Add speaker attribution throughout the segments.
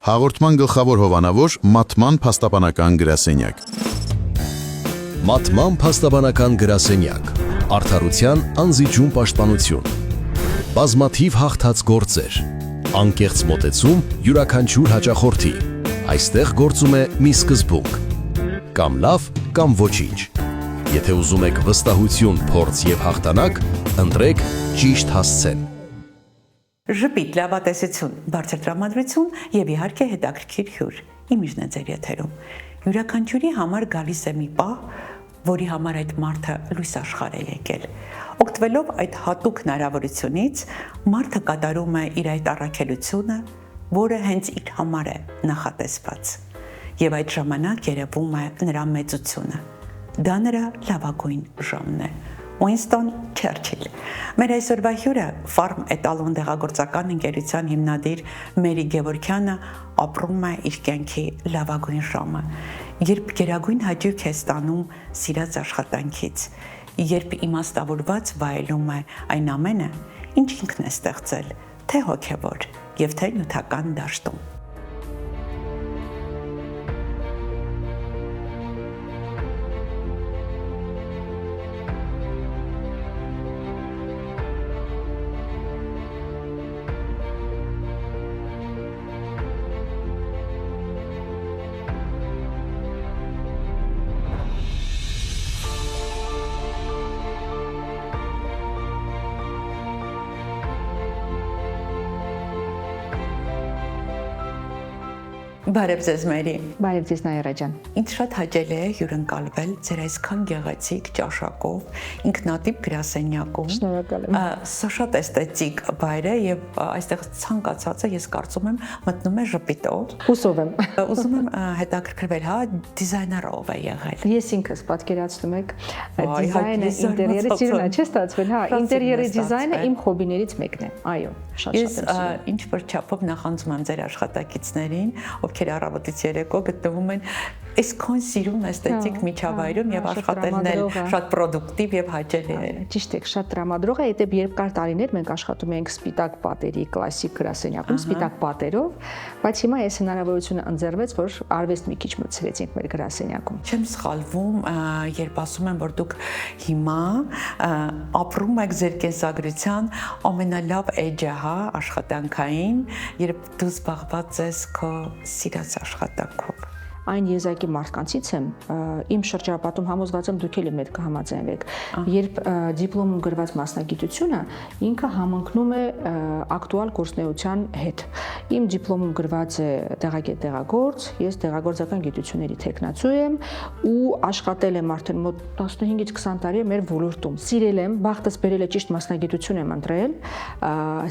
Speaker 1: Հաղորդման գլխավոր հովանավոր մատման փաստաբանական գրասենյակ։
Speaker 2: Մատման փաստաբանական գրասենյակ, արդարության անզիջում պաշտպանություն, բազմաթիվ հաղթած գործեր, անկեղծ մոտեցում յուրաքանչյուր հաճախորդի, այստեղ գործում է մի սկզբունք, կամ լավ, կամ ոչինչ, եթե ուզում եք վստահություն, փորձ և հաղթանակ, ընտրեք ճիշտ հասցեն։
Speaker 3: Ժպիտ, լավատեսություն, բարձր տրամադրություն և իհարկե հետաքրքիր հյուր, իմիջն է ձեր եթերում։ Յուրաքանչյուրի համար գալիս է մի պահ, որի համար այդ մարդը լույս աշխարհ է եկել։ Օգտվելով այդ հատուկ հնարավորությունից, մարդը կատարում է իր այդ առաքելությունը, որը հենց իր համար է նախատեսված։ Եվ այդ ժամանակ երևում է նրա մեծությունը։ Դա նրա լավագույն ժամն է։ Ուինստոն Չերչիլ։ Մեր այսօրվա հյուրը Farm Etalon դեղագործական ընկերության հիմնադիր Մերի Գևորգյանը ապրում է իր կյանքի լավագույն ժամը, երբ գերագույն հաճույք է ստանում սիրած աշխատանքից, երբ իմաստավորված վայելում է այն ամենը, ինչ ինքն է ստեղծել, թե հոգևոր և թե նյութական դաշտում։ Բարև ձեզ Մերի։
Speaker 4: Բարև ձեզ Նայիրա ջան։
Speaker 3: Ինձ շատ հաճելի է հյուրընկալվել ձեր այսքան գեղեցիկ ճաշակով, ինքնատիպ գրասենյակում։
Speaker 4: Շնորհակալ եմ։
Speaker 3: Սա շատ էսթետիկ վայր է եւ այստեղ ցանկացածը ես կարծում եմ մտնում է ժպիտով։
Speaker 4: Հուսով եմ։
Speaker 3: Ուզում եմ հետաքրքրվել, հա, դիզայները ով է եղել։
Speaker 4: Ես ինքս պատկերացնում եք դիզայնը, ինտերիերը սիրուն է, չէ՞ ստացվել, հա, ինտերիերի դիզայնը իմ հոբիներից մեկն է։ Այո, շատ
Speaker 3: եմ սիրում։ Ինչ-որ չափով նախանձում եմ ձեր աշխատակիցներին, ովքեր առավոտից երեկո գտնվում են այսքան սիրուն էսթետիկ միջավայրում եւ աշխատելն էլ շատ պրոդուկտիվ եւ հաճելի է։
Speaker 4: Ճիշտ է, շատ տրամադրող է, եթե երբ կար տարիներ մենք աշխատում էինք սպիտակ պատերի կլասիկ գրասենյակում, սպիտակ պատերով, բայց հիմա այս հնարավորությունը ընձեռվեց, որ արվեստ մի քիչ մտցրեցինք մեր գրասենյակում։
Speaker 3: Չեմ սխալվում, երբ ասում եմ, որ դուք հիմա ապրում եք ձեր կենսագրության ամենալավ էջը, հա, աշխատանքային, երբ դու զբաղված ես քո սիրած աշխատանքով։
Speaker 4: Այն եզակի մարդկանցից եմ, իմ շրջապատում համոզված եմ դուք էլ իմ հետ կհամաձայնվեք, երբ դիպլոմում գրված մասնագիտությունը ինքը համընկնում է ակտուալ գործունեության հետ։ Իմ դիպլոմում գրված է տեղագետ դեղագործ, ես դեղագործական գիտությունների թեկնածու եմ ու աշխատել եմ արդեն մոտ 15-ից 20 տարի մեր ոլորտում։ Սիրել եմ, բախտս բերել է ճիշտ մասնագիտություն եմ ընտրել,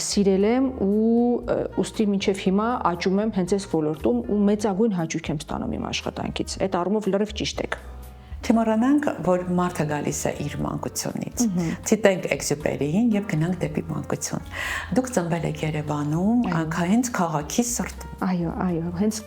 Speaker 4: սիրել եմ ու ուստի մինչև հիմա աճում եմ հենց այս ոլորտում ու մեծագույն հաճույք եմ ստանում իմ աշխատանքից։ Այդ առումով լրիվ ճիշտ եք։
Speaker 3: Չմոռանանք, որ մարդը գալիս է իր մանկությունից։ Ցիտենք Էքսյուպերիին եւ գնանք դեպի մանկություն։ Դուք ծնվել եք Երևանում, հենց քաղաքի սրտում։
Speaker 4: Այո, հենց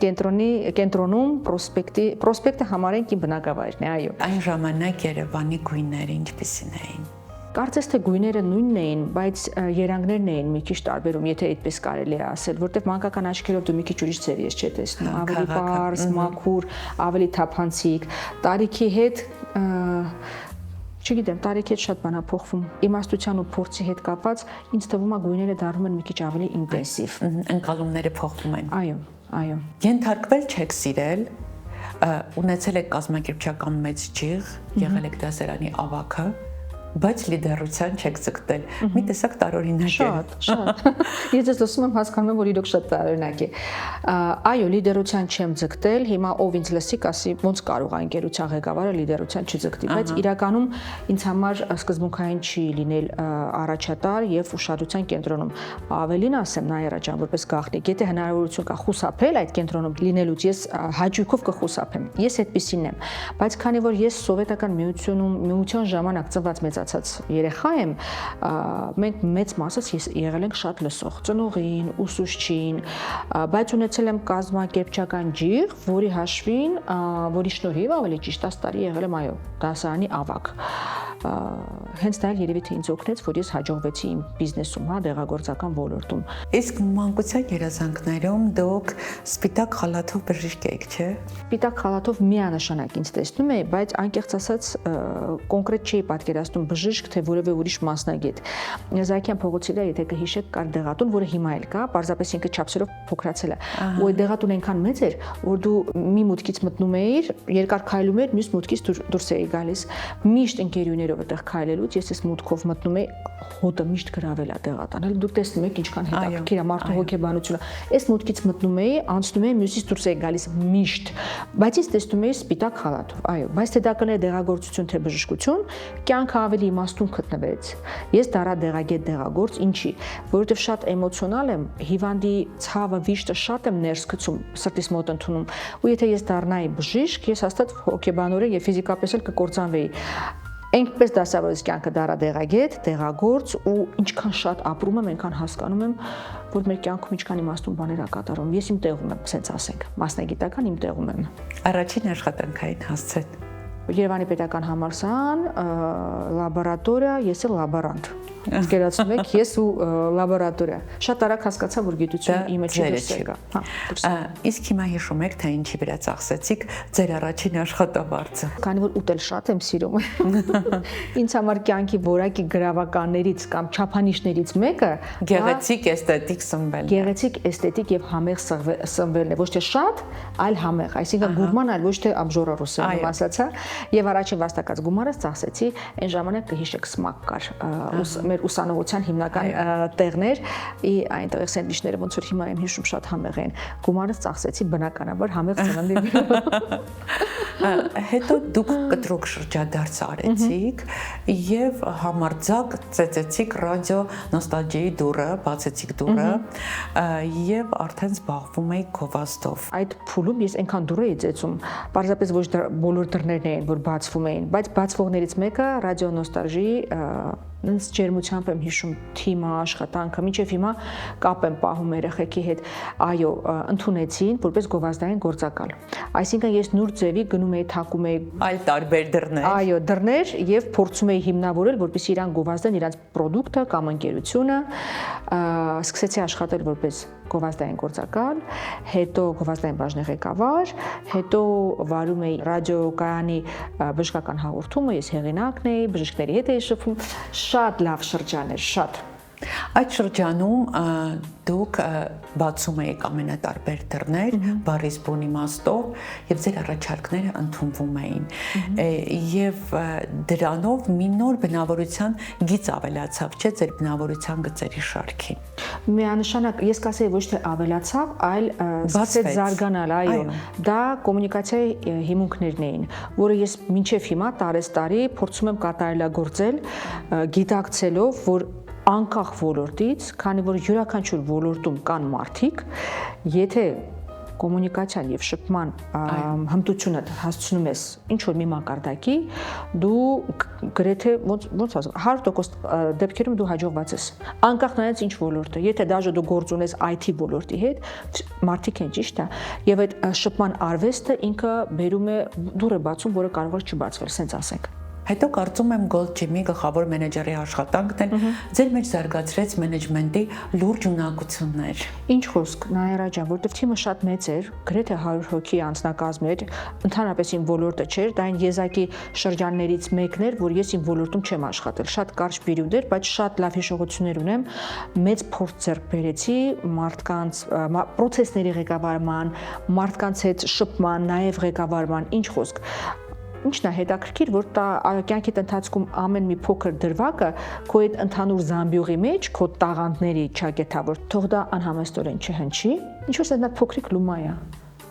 Speaker 4: կենտրոնում պրոսպեկտը համարենք իմ բնակավայրն է, այո։
Speaker 3: Այն ժամանակ Երևանի գույները ինչպիսին էին։
Speaker 4: Կարծես թե գույները նույնն էին, բայց երանգներն էին մի քիչ տարբերում, եթե այդպես կարելի է ասել, որտեղ մանկական աչքերով դու մի քիչ ուրիշ ձև ես չէ տեսնում, ավելի պարզ, մաքուր, ավելի թափանցիկ, տարիքի հետ չգիտեմ, տարիքի հետ շատ բան է փոխվում։ Իմաստության ու փորձի հետ կապված ինձ թվում է գույները դառնում են մի քիչ ավելի ինտենսիվ։
Speaker 3: Ընկալումները փոխվում են։
Speaker 4: Այո։
Speaker 3: Ենթարկվել չեք սիրել, ունեցել եք կազմակերպչական մեծ ջիղ, եղել եք դասարանի ավագը, բայց լիդերության չեք ձգտել։ Մի տեսակ տարօրինակ է։
Speaker 4: Շատ։ Ես ես լսում եմ, հասկանում եմ, որ իրոք շատ տարօրինակ է։ Այո, լիդերության չեմ ձգտել, հիմա ով ինձ լսի, ասի ոնց կարող է ընկերության ղեկավարը լիդերության չձգտի, բայց իրականում ինձ համար սկզբունքային չի լինել առաջատար եւ ուշադրության կենտրոնում։ Ավելին ասեմ, Նայիրա ջան, որպես գաղտնիք, եթե հնարավորություն կա խուսափել այդ կենտրոնում լինելուց, ես հաճույքով կխուսափեմ։ Ես այդպեսին եմ, բայց քանի որ ես սովետական միության ժամանակ ծնված մեծացած երեխա եմ, մենք մեծ մասից եղել ենք շատ լսող, ծնողին, ուսուցչին, բայց ունեցել եմ կազմակերպչական ջիղ, որի հաշվին, որի շնորհիվ ավելի ճիշտ 10 տարի եղել եմ, այո, դասարանի ավագ։ հենց դա երևի թե ինձ օգնեց, որ ես հաջողվեցի իմ բիզնեսում, հա, դեղագործական ոլորտում։
Speaker 3: Իսկ մանկության երազանքներում դուք սպիտակ խալաթով բժիշկ եք, չէ՞։
Speaker 4: Սպիտակ խալաթով միանշանակ ինձ տեսնում էի, բայց անկեղծ ասած կոնկրետ չի պատկերացնում բժիշկ թե որևէ ուրիշ մասնագետ։ Զաքյան փողոցի վրա, եթե կհիշեք, կար դեղատուն, որը հիմա էլ կա, պարզապես ինքը չափսերով փոքրացել է։ Ու այդ դեղատունը այնքան մեծ էր, որ դու մի մուտքից մտնում էիր, երկար քայլում էիր, մյուս մուտքից դուրս էի գալիս։ Միշտ ընկերուներով այդտեղ քայլելուց ես այս մուտքով մտնում էի, հոտը միշտ գրավել է դեղատան։ Դուք տեսնում եք ինչքան հետաքրքիր է մարդու հոգեբանությունը։ Այս մուտքից մտնում էի, անցնում էի, մյուսից դուրս էի գալիս միշտ։ Բայց ես տեսնում էի սպիտակ խալաթով, այո, բայց թե դա կներ դեղագործություն թե բժշկություն, կյանքը ավելի իմաստուն գտնվեց։ Ես դառա դեղագետ դեղագործ, ինչի, որովհետև շատ էմոցիոնալ եմ, հիվանդի ցավը, վիշտը շատ եմ ներս գցում, սրտիս մոտ ընդունում։ Ու եթե ես դառնայի բժիշկ, ես հաստատ հոգեբանորեն եւ ֆիզիկապես էլ կկործանվեի։ Այնպես դասավորից կյանքը դառա դեղագետ, դեղագործ ու ինչքան շատ ապրում եմ, այնքան հասկանում եմ, որ մեր կյանքում ինչքան իմաստուն բաներ ա կատարում։ Ես իմ տեղում եմ, ասենց ասենք, մասնագիտական իմ տեղում եմ։
Speaker 3: Առաջին աշխատանքային հասցրել։
Speaker 4: Երևանի պետական համալսարան, լաբորատորիա, ես էլ լաբորանտ։ Գերացնում եք, ես ու լաբորատորիա։ Շատ արագ հասկացա, որ գիտությունը իմը չի դուրս եկա։
Speaker 3: Իսկ հիմա հիշում եք, թե ինչի վրա ծախսեցիք ձեր առաջին աշխատավարձը։
Speaker 4: Քանի որ ուտել շատ եմ սիրում։ Ինձ համար կյանքի որակի գրավականներից կամ չափանիշներից մեկը
Speaker 3: գեղեցիկ էսթետիկ սնվել։
Speaker 4: Գեղեցիկ էսթետիկ եւ համեղ սնվելն է, ոչ թե շատ, այլ համեղ, այսինքն գուրման, այլ ոչ թե abjora ռուսերեն ասացա։ Եվ առաջին վաստակած գումարս ծախսեցի, այն ժամանակ կհիշեք սմակ կար, մեր ուսանողության հիմնական տեղներ, այնտեղ սենդվիչները ոնց որ հիմա եմ հիշում շատ համեղ են, գումարս ծախսեցի բնականաբար համեղ սննդի։
Speaker 3: Հետո դուք կտրուկ շրջադարձ արեցիք եւ համարձակ ծեծեցիք ռադիո նոստալգիայի դուռը, բացեցիք դուռը եւ արդեն զբաղվում եք գովազդով։
Speaker 4: Այդ փուլում ես այնքան դուռ էի ծեծում, պարզապես ոչ բոլոր դռներն էին, որ բացվում էին, բայց բացվողներից մեկը ռադիո նոստալգիայի ինձ ջերմությամբ եմ հիշում թիմը, աշխատանքը, մինչև հիմա կապ եմ պահում երեխեքի հետ, այո, ընդունեցին որպես գովազդային գործակալ։ Այսինքն ես նոր ձևի գնում էի, թակում էի
Speaker 3: այլ տարբեր դռներ։
Speaker 4: Այո, դռներ եւ փորձում էի հիմնավորել, որպեսզի իրան գովազդեն իրանց պրոդուկտը կամ ընկերությունը, սկսեցի աշխատել որպես գովազդային գործակալ, հետո գովազդային բաժնի ղեկավար, հետո վարում էի ռադիոկայանի բժշկական հաղորդումը, ես հեղինակն էի, բժիշկների հետ էի շփվում, շատ լավ շրջան էր, շատ։
Speaker 3: Այդ շրջանում դուք բացում եք ամենատարբեր դռներ, բառից բուն իմաստով եւ ձեր առաջարկները ընդունվում էին։ Եվ դրանով մի նոր բնավորության գիծ ավելացավ, չէ՞, ձեր բնավորության գծերի շարքին։
Speaker 4: Միանշանակ ես կասեի ոչ թե ավելացավ, այլ սկսեց զարգանալ, այո։ Դա կոմունիկացիայի հիմունքներն էին, որը ես մինչև հիմա տարեստարի փորձում եմ կատարելագործել, գիտակցելով, որ անկախ ոլորտից, քանի որ յուրաքանչյուր ոլորտում կան մարդիկ, եթե կոմունիկացիան եւ շփման հմտությունը հասցնում ես ինչ որ մի մակարդակի, դու գրեթե ոնց ասեմ 100% դեպքերում դու հաջողված ես։ Անկախ նայած ինչ ոլորտը, եթե դաժե դու գործ ունես IT ոլորտի հետ, մարդիկ են ճիշտ է, եւ այդ շփման արվեստը ինքը բերում է դուռ է բացում, որը կարող է չբացվել, սենց ասենք։
Speaker 3: Հետո կարծում եմ Gold Gym-ի գլխավոր մենեջերի աշխատանքն էլ ձեր մեջ զարգացրեց մենեջմենտի լուրջ ունակություններ։
Speaker 4: Ինչ խոսք, Նայրա ջան, որտեղ թիմը շատ մեծ էր, գրեթե 100 հոգի անձնակազմ էր, ընդհանրապես իմ ոլորտը չէր, դա այն եզակի շրջաններից մեկն էր, որ ես իմ ոլորտում չեմ աշխատել, շատ կարճ պերիոդ էր, բայց շատ լավ հիշողություններ ունեմ, մեծ փորձ ձեռք բերեցի մարդկանց պրոցեսների ղեկավարման, մարդկանց հետ շփման, նաև ղեկավարման, ինչ խոսք։ Ինչն է հետաքրքիր, որ կյանքիդ ընթացքում ամեն մի փոքր դրվագը քո այդ ընդհանուր զամբյուղի մեջ, քո տաղանդների ճակերտավոր, թող դա անհամեստորեն չհնչի, ինչ որ դա փոքրիկ լումա է։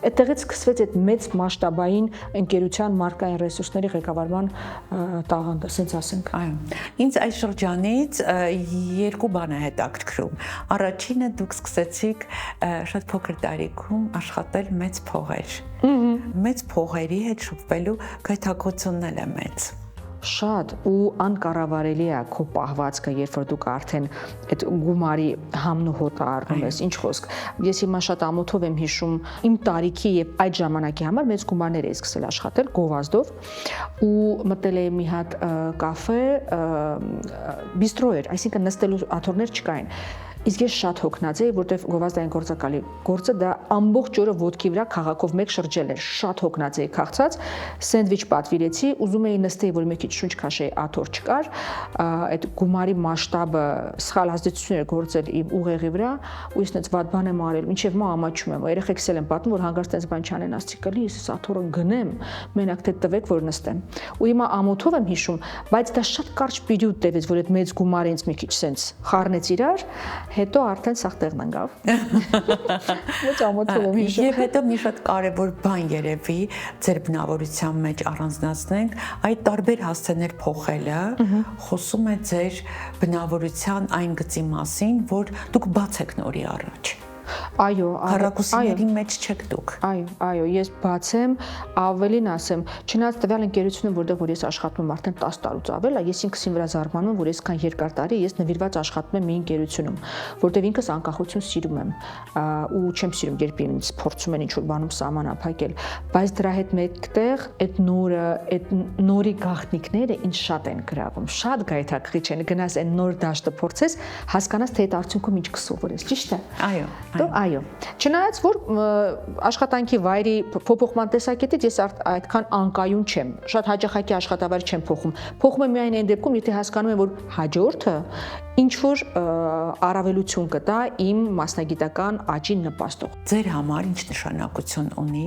Speaker 4: Այդտեղից սկսվեց այդ մեծ մասշտաբային ընկերության մարկային ռեսուրսների ղեկավարման տաղանդը, ասենց ասենք։
Speaker 3: Այո։ Ինձ այս շրջանից երկու բան է հետաքրքրում։ Առաջինը դուք սկսեցիք շատ փոքր տարիքում աշխատել մեծ փողեր։ Մեծ փողերի հետ շփվելու գայթակղությունն էլ է մեծ։
Speaker 4: Շատ ու անկառավարելի է քո պահվածքը, երբ որ դուք արդեն այդ գումարի համն ու հոտը առնում ես, ինչ խոսք։ Ես հիմա շատ ամոթով եմ հիշում իմ տարիքի եւ այդ ժամանակի համար մեծ գումարներ էի սկսել աշխատել գովազդով ու մտել էի մի հատ կաֆե, բիստրո էր, այսինքն նստելու աթոռներ չկային։ Իսկ ես շատ հոգնած էի, որտեվ գովազդային գործակալի գործը դա ամբողջ օրը ոտքի վրա քաղաքով մեկ շրջել էր, շատ հոգնած էի, քաղցած, սենդվիչ պատվիրեցի, ուզում էի նստեի, որ մի քիչ շունչ քաշեի, աթոռ չկար, այդ գումարի մասշտաբը սխալ ազդեցություն էր գործել իմ ուղեղի վրա, ու ես այնց վատ բան եմ արել, մինչև մա ամաչում եմ, երեխեքս էլ են պատմում, որ հանգարց այնպես բան չանեն, ասցի կլի, ես աթոռը գնեմ, մենակ թե տվեք, որ նստեմ։ Ու հիմա ամոթով եմ հիշում, բայց դա շատ կարճ պերիոդ տևեց, որ այդ մեծ գումարը ինձ մի քիչ սենց խառնեց իրար, հետո արդեն սաղ տեղն ընկավ։ Ոչ ամոթով եմ հիշում։
Speaker 3: Եվ հետո մի շատ կարևոր բան երևի ձեր բնավորության մեջ առանձնացնենք, այդ տարբեր հասցեներ փոխելը խոսում է ձեր բնավորության այն գծի մասին, որ դուք բաց եք նորի առաջ։
Speaker 4: Այո,
Speaker 3: քառակուսիների մեջ չեք դուք։
Speaker 4: Այո, ես բաց եմ, ավելին ասեմ, չնայած տվյալ ընկերությունը, որտեղ որ ես աշխատում եմ արդեն 10 տարուց ավել, ես ինքս իմ վրա զարմանում եմ, որ այսքան երկար տարի ես նվիրված աշխատում եմ մի ընկերությունում, որտեղ ինքս անկախություն սիրում եմ ու չեմ սիրում, երբ ինձ փորձում են ինչ-որ բանում սահմանափակել, բայց դրա հետ մեկտեղ այդ նորը, այդ նորի գաղտնիքները ինձ շատ են գրավում, շատ գայթակղիչ են, գնաս այն նոր դաշտը փորձես, հասկանաս թե այդ արդյունքում ինչ կսովորես, ճիշտ է։ Այո։ Չնայած որ աշխատանքի վայրի փոփոխման տեսակետից ես այդքան անկայուն չեմ, շատ հաճախակի աշխատավայր չեմ փոխում։ Փոխում եմ միայն այն դեպքում, եթե հասկանում եմ, որ հաջորդը ինչ որ առավելություն կտա իմ մասնագիտական աճին նպաստող։
Speaker 3: Ձեր համար ինչ նշանակություն ունի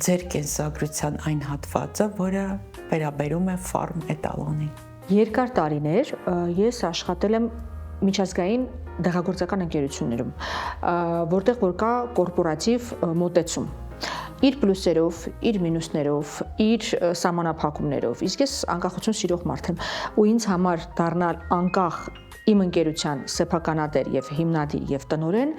Speaker 3: ձեր կենսագրության այն հատվածը, որը վերաբերում է ֆարմ էտալոնին։
Speaker 4: Երկար տարիներ ես աշխատել եմ միջազգային դեղագործական ընկերություններում, որտեղ որ կա կորպորատիվ մոտեցում։ Իր պլյուսերով, իր մինուսներով, իր սահմանափակումներով։ Իսկ ես անկախություն սիրող մարդ եմ, ու ինձ համար դառնալ անկախ իմ ընկերության սեփականատեր եւ հիմնադիր եւ տնօրեն,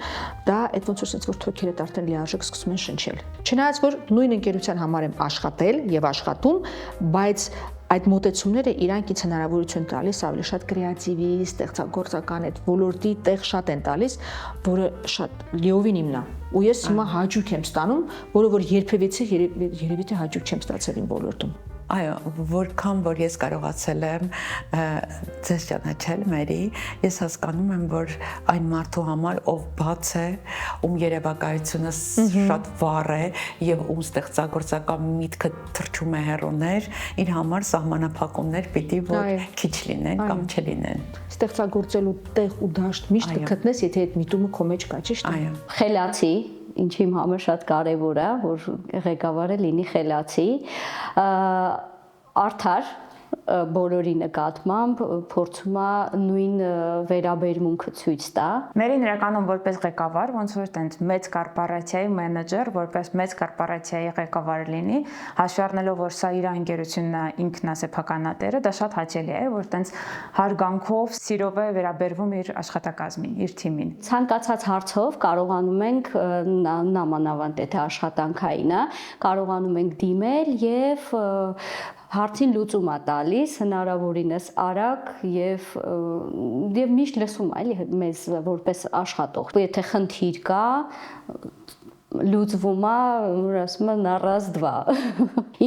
Speaker 4: դա այդ ոնց որ թոքերը արդեն լիարժեք սկսում են շնչել։ Չնայած որ նույն ընկերության համար եմ աշխատել եւ աշխատում, բայց այդ մոտեցումները իրանք ինձ հնարավորություն տալիս ավելի շատ կրեատիվի, ստեղծագործական այդ ոլորտի տեղ շատ են տալիս, որը շատ լիովին իմն է։ Ու ես հիմա հաճույք եմ ստանում, որը որ երբևիցե երևի թե հաճույք չեմ ստացել իմ ոլորտում։
Speaker 3: Այո, որքան որ ես կարողացել եմ ձեզ ճանաչել, Մերի, ես հասկանում եմ, որ այն մարդու համար, ով բաց է, ում երևակայությունը շատ վառ է եւ ում ստեղծագործական միտքը թռչում է հեռուներ, իր համար սահմանափակումներ պիտի որ քիչ լինեն կամ չլինեն։
Speaker 4: Ստեղծագործելու տեղ ու դաշտ միշտ կգտնես, եթե այդ միտումը քո մեջ կա, ճիշտ է։
Speaker 3: Այո։
Speaker 5: Խելացի, ինչի համար շատ կարևոր է, որ ղեկավարը լինի խելացի, արդար բոլորի նկատմամբ փորձում է նույն վերաբերմունքը ցույց տա։
Speaker 6: Մերին իրականում որպես ղեկավար, ոնց որ տենց մեծ կորպորացիայի մենեջեր, որպես մեծ կորպորացիայի ղեկավար լինի, հաշվի առնելով որ սա իր ընկերությունն է, ինքն է սեփականատերը, դա շատ հաճելի է, որ տենց հարգանքով, սիրով է վերաբերվում իր աշխատակազմին, իր թիմին։
Speaker 5: Ցանկացած հարցով կարողանում ենք նամանավանդ եթե աշխատանքային է, կարողանում ենք դիմել եւ հարցին լուծում է տալիս հնարավորինս արագ եւ միշտ լսում է, էլի մեզ որպես աշխատող։ Եթե խնդիր կա, լուծվում է, ասում են առազ դվա։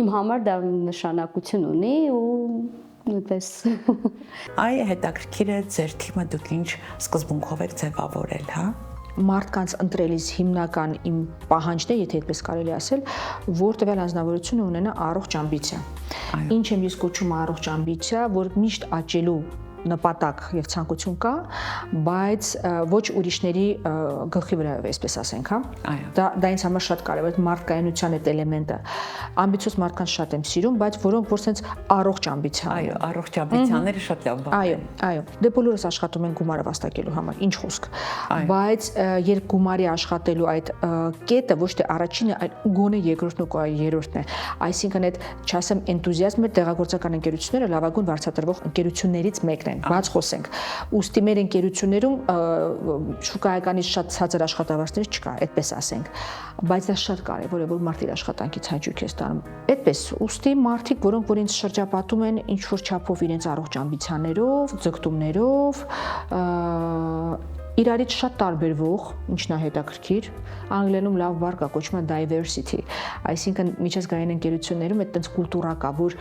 Speaker 5: Իմ համար դա նշանակություն ունի ու այդպես։
Speaker 3: Այ հետաքրքիր է ձեր թիմը դուք ինչ սկզբունքով եք ձևավորել, հա։
Speaker 4: Մարդկանց ընտրելիս հիմնական իմ պահանջն է, եթե այդպես կարելի ասել, որ տվյալ անձնավորությունը ունենա առողջ ամբիցիա։ Ինչ եմ ես կոչում առողջ ամբիցիա, որ միշտ աճելու նպատակ եւ ցանկություն կա, բայց ոչ ուրիշների գլխի վրայով, այսպես ասենք, հա։ Դա ինձ համար շատ կարևոր է մարդկայնության այդ էլեմենտը։ Ամբիցիոզ մարդկանց շատ եմ սիրում, բայց որոնք որ sense առողջ ամբիցիա։
Speaker 3: Այո, առողջ ամբիցիաները շատ լավ բան են։
Speaker 4: Այո։ Դե բոլորս աշխատում են գումարը վաստակելու համար, ինչ խոսք։ Բայց երբ գումարի աշխատելու այդ կետը ոչ թե առաջինը, այլ գոնե երկրորդն ու երրորդն է։ Այսինքն այդ, չասեմ, էնտուզիազմը դեղագործական ընկերությունները լավագույն վարձատրվող ընկերություններից մեկն խոսակցվեն, բաց խոսենք։ Ուստի մեր ընկերություններում շուկայականից շատ ցածր աշխատավարձներ չկա, այդպես ասենք, բայց դա շատ կարևոր է, որ մարդը իր աշխատանքից հաճույք է ստանում։ Այդպես, ուստի մարդիկ, որոնք որ ինձ շրջապատում են ինչ որ չափով իրենց առողջ ամբիցիաներով, ձգտումներով, իրարից շատ տարբերվող, ինչն է հետաքրքիր, անգլերենում լավ բառ կա, կոչվում է diversity, այսինքն միջազգային ընկերություններում այդ տենց կուլտուրա կա, որ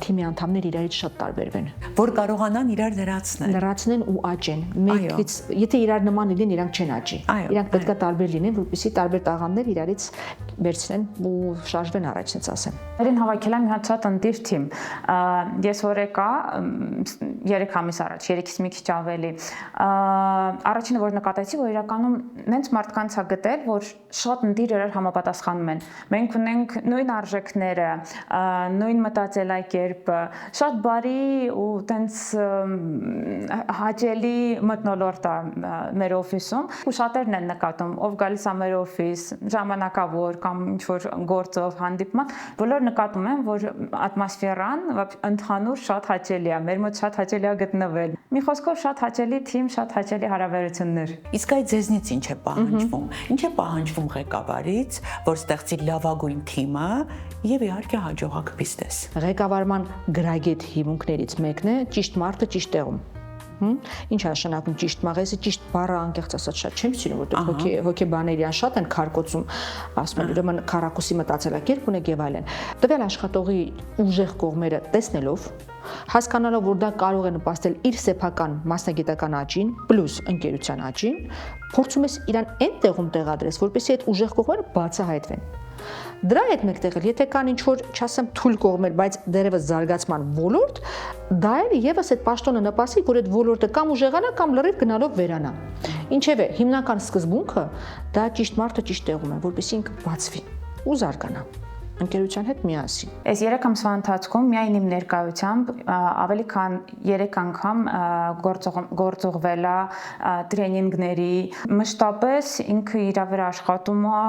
Speaker 4: թիմի անդամները իրարից շատ տարբերվեն,
Speaker 3: որ կարողանան իրար
Speaker 4: լրացնեն ու աճեն։ Մեկից, եթե իրար նման լինեն, իրանք չեն աճի։ Իրանք պետք է տարբեր լինեն, որպեսզի տարբեր տաղանդներ իրարից վերցնեն ու շարժվեն առաջ, ասեմ ասեմ։
Speaker 6: Երին հավաքել եմ մի հատ շատ ընտիր թիմ։ Ես որ եկա 3 ամիս առաջ, 3-ից մի քիչ ավելի։ Առաջինը որ նկատեցի, որ իրականում նենց մարդկանց է գտել, որ շատ ընտիր իրար համապատասխանում են։ Մենք ունենք նույն արժեքները, նույն մտածելակերպը, շատ բարի ու տենց հաճելի մթնոլորտ է մեր օֆիսում։ Ու շատերն են նկատում, ով գալիս է մեր օֆիս, ժամանակավոր կամ ինչ-որ գործով հանդիպման, բոլորը նկատում են, որ ատմոսֆերան ընդհանուր շատ հաճելի է, մեր մոտ շատ հաճելի է գտնվել։ Մի խոսքով շատ հաճելի թիմ, շատ հաճելի հարաբերություններ։
Speaker 3: Իսկ այդ ձեզնից ինչ է պահանջվում։ Ինչ է պահանջվում ղեկավարից, որ ստեղծի լավագույն թիմը եւ իհարկե հաջողակ բիզնես։
Speaker 4: Ղեկավարման գրագետ հիմունքներից մեկն է ճիշտ մարդը ճիշտ տեղում։ Ինչ է նշանակում ճիշտ մաղեզը, ճիշտ բառը անկեղծ ասած շատ չեմ սիրում, որտեղ հոգեբաները իրան շատ են քարկոծում, ասում են ուրեմն քառակուսի մտածելակերպ ունեք եւ այլն։ Տվյալ աշխատողի ուժեղ կողմերը տեսնելով, հասկանալով, որ դա կարող է նպաստել իր սեփական մասնագիտական աճին, պլյուս ընկերության աճին, փորձում ես իրան այն տեղում տեղադրես, որպեսզի այդ ուժեղ կողմերը բացահայտվեն։ Դրա հետ մեկտեղ էլ եթե կան ինչ որ, չասեմ, թույլ կողմեր, բայց դերևս զարգացման ոլորտ, դա էլ եւս այդ պաշտոնը նպաստի, որ այդ ոլորտը կամ ուժեղանա, կամ լրիվ գնալով վերանա։ Ինչևէ, հիմնական սկզբունքը դա ճիշտ մարդը ճիշտ տեղում է, որպեսզի ինքը բացվի ու զարգանա ընկերության հետ միասին։
Speaker 6: Այս 3 ամսվա ընթացքում միայն իմ ներկայությամբ ավելի քան 3 անգամ գործողվել է տրեյնինգների, մշտապես ինքը իր վրա աշխատում է,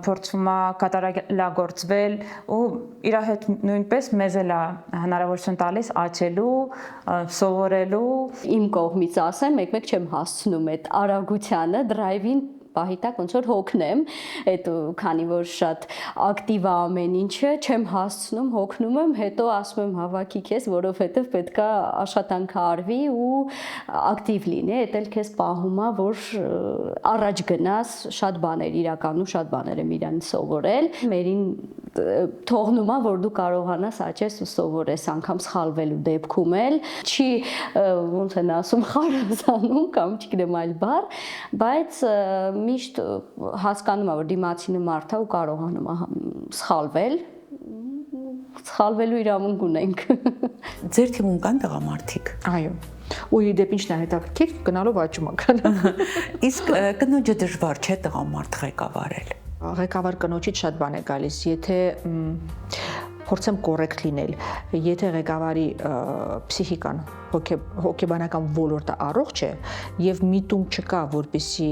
Speaker 6: փորձում է կատարելագործվել ու իր հետ նույնպես մեզ էլ է հնարավորություն տալիս աճելու, սովորելու։
Speaker 5: Իմ կողմից ասեմ, մեկ-մեկ չեմ հասցնում այդ արագությանը, դրայվին պահիտակ ոնց որ հոգնեմ, այդ քանի որ շատ ակտիվ է ամեն ինչը, չեմ հասցնում, հոգնում եմ, հետո ասում եմ հավաքի քեզ, որովհետև պետքա աշխատանքը արվի ու ակտիվ լինի, այդ էլ քեզ պահում է, որ առաջ գնաս, շատ բաներ իրականում, շատ բաներ եմ իրանից սովորել, մերին թողնում է, որ դու կարողանաս աճես ու սովորես անգամ սխալվելու դեպքում էլ, չի ոնց են ասում խարազանում կամ չգիտեմ այլ բառ, բայց միշտ հասկանում է, որ դիմացինը մարդ է ու կարողանում է սխալվել, սխալվելու իրավունք ունենք։
Speaker 3: Ձեր թիմում կան տղամարդիկ։
Speaker 4: Այո։ Ու իդեպ ինչն է հետաքրքիր, գնալով աճում ական։
Speaker 3: Իսկ կնոջը դժվար չէ տղամարդ ղեկավարել։
Speaker 4: Ղեկավար կնոջից շատ բան է գալիս, եթե փորձեմ կոռեկտ լինել, եթե ղեկավարի պսիխիկան, հոգեբանական ոլորտը առողջ է եւ միտում չկա, որպեսզի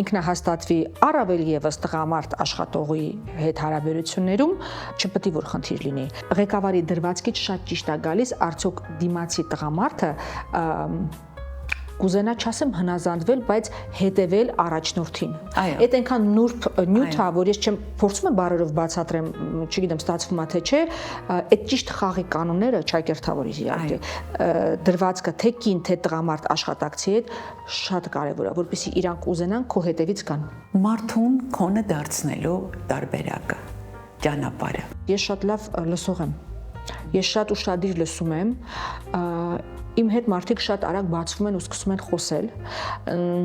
Speaker 4: ինքնահաստատվի առավել եւս տղամարդ աշխատողի հետ հարաբերություններում, չպետք է որ խնդիր լինի։ Ղեկավարի դրվածքից շատ ճիշտ է գալիս, արդյոք դիմացի տղամարդը կուզենա չասեմ հնազանդվել, բայց հետևել առաջնորդին։ Այդ այնքան նուրբ նյութ է, որ ես չեմ փորձում եմ բառերով բացատրեմ, չգիտեմ, ստացվում է թե չէ, այդ ճիշտ խաղի կանոնները ճակերտավորի իհարկե դրվածքը թե կին, թե տղամարդ աշխատակցի հետ շատ կարևոր է, որպեսզի իրանք ուզենան քո հետևից գան։
Speaker 3: Մարդուն քոնը դարձնելու տարբերակը, ճանապարհը։
Speaker 4: Ես շատ լավ լսող եմ։ Ես շատ ուշադիր լսում եմ, իմ հետ մարդիկ շատ արագ բացվում են ու սկսում են խոսել,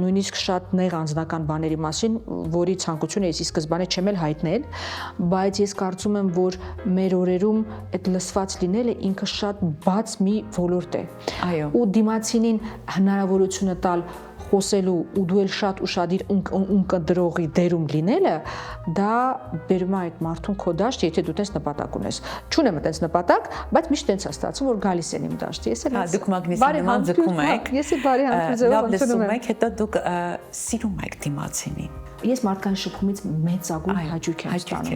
Speaker 4: նույնիսկ շատ նեղ անձնական բաների մասին, որի ցանկությունը ես ի սկզբանե չեմ էլ հայտնել, բայց ես կարծում եմ, որ մեր օրերում այդ լսված լինելը ինքը շատ բաց մի ոլորտ է։
Speaker 3: Այո։
Speaker 4: Ու դիմացինին հնարավորությունը տալ խոսելու ու դու էլ շատ ուշադիր ունկնդրողի դերում լինելը, դա բերում է այդ մարդուն քո դաշտ, եթե դու տես նպատակ ունես։ Չունեմ այդպես նպատակ, բայց միշտ տենց է ստացվում, որ գալիս են իմ դաշտի։ Ես էլ
Speaker 3: դուք մագնիսի նման ձգում եք։
Speaker 4: Ես էլ բարի համբույրով ընդունում եմ։
Speaker 3: Լավ լսում եք, հետո դուք սիրում եք դիմացինին։
Speaker 4: Ես մարդկային շփումից մեծագույն հաճույք եմ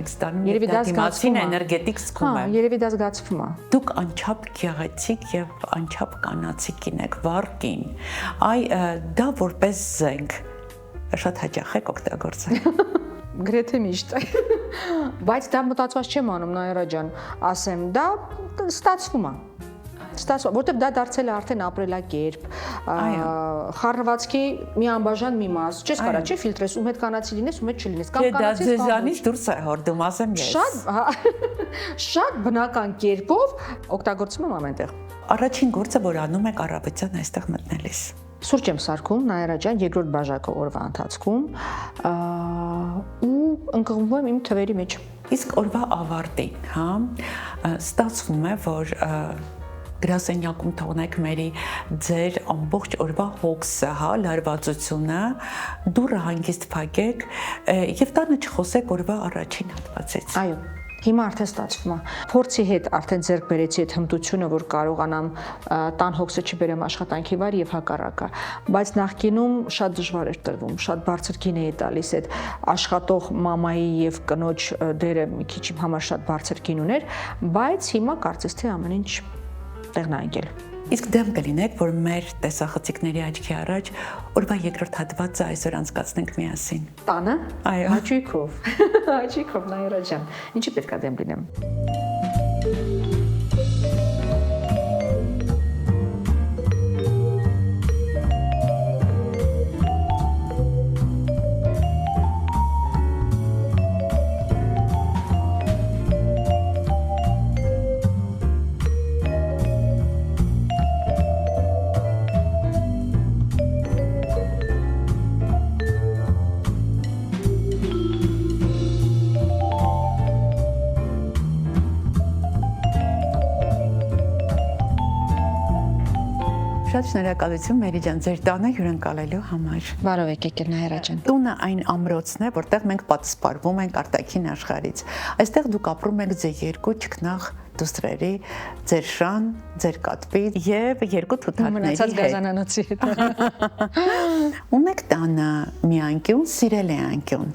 Speaker 3: ստանում։
Speaker 4: Երևի դա
Speaker 3: դիմացին
Speaker 4: զգացվում է։
Speaker 3: էներգետիկ զգում
Speaker 4: Հա,
Speaker 3: է։
Speaker 4: երևի դա զգացվում է։
Speaker 3: Դուք անչափ գեղեցիկ եւ անչափ կանացիկ եք, վառկին։ Այ դա որպես զենք շատ հաճախ եք օգտագործել։
Speaker 4: Գրեթե միշտ։ Բայց դա մտածված չեմ անում, Նաիրա ջան, ասեմ, դա ստացվում է։ Ստացվում, որտեղ դա դարձել է արդեն ապրելակերպ, խառնվածքի մի անբաժան մի մաս։ Չես կարա, չէ, ֆիլտրես, ում հետ կանացի լինես, ում հետ չլինես, կամ
Speaker 3: Դա
Speaker 4: կանացի
Speaker 3: ձեզանից դուրս է հորդում, ասեմ ես։
Speaker 4: Շատ բնական կերպով օգտագործում եմ ամենտեղ։
Speaker 3: Առաջին գործը, որ անում եք առավոտյան այստեղ մտնելիս։
Speaker 4: Սուրճ եմ սարքում, Նաիրա ջան, երկրորդ բաժակը օրվա ընթացքում ու ընկղմվում եմ իմ թվերի մեջ։
Speaker 3: Իսկ օրվա ավարտին, հա, ստացվում է, որ գրասենյակում թողնեք մերի ձեր ամբողջ օրվա հոգսը, հա, լարվածությունը, դուռը հանգիստ փակեք եւ տանը չխոսեք օրվա առաջին հատվածից։
Speaker 4: Այո, հիմա արդեն ստացվում է։ Փորձի հետ արդեն ձեռք բերեցի այդ հմտությունը, որ կարողանամ տան հոգսը չբերեմ աշխատանքի վար եւ հակառակը, բայց նախկինում շատ դժվար էր տրվում, շատ բարձր գին է տալիս այդ աշխատող մամայի եւ կնոջ դերը մի քիչ իմ համար շատ բարձր գին ուներ, բայց հիմա կարծես թե ամեն ինչ տեղն է ընկել։
Speaker 3: Իսկ դեմ կլինեք, որ մեր տեսախցիկների աչքի առաջ օրվա երկրորդ հատվածը այսօր անցկացնենք միասին։
Speaker 4: Տանը։
Speaker 3: Այո։
Speaker 4: Հաճույքով։ Հաճույքով, Նաիրա ջան։ Ինչի պետք է դեմ լինեմ։
Speaker 3: Շատ շնորհակալություն Մերի ջան, ձեր տանը հյուրընկալելու համար։
Speaker 4: Բարով եկեք Նաիրա ջան։
Speaker 3: Տունը այն ամրոցն է, որտեղ մենք պատասպարվում ենք արտաքին աշխարհից։ Այստեղ դուք ապրում եք ձեր երկու ճկնաղ դուստրերի, ձեր շան, ձեր կատվի եւ երկու թութակների
Speaker 4: Մնացած
Speaker 3: հետ։
Speaker 4: գազանանոցի հետ։
Speaker 3: Ունեք տանը մի անկյուն, սիրել է անկյուն,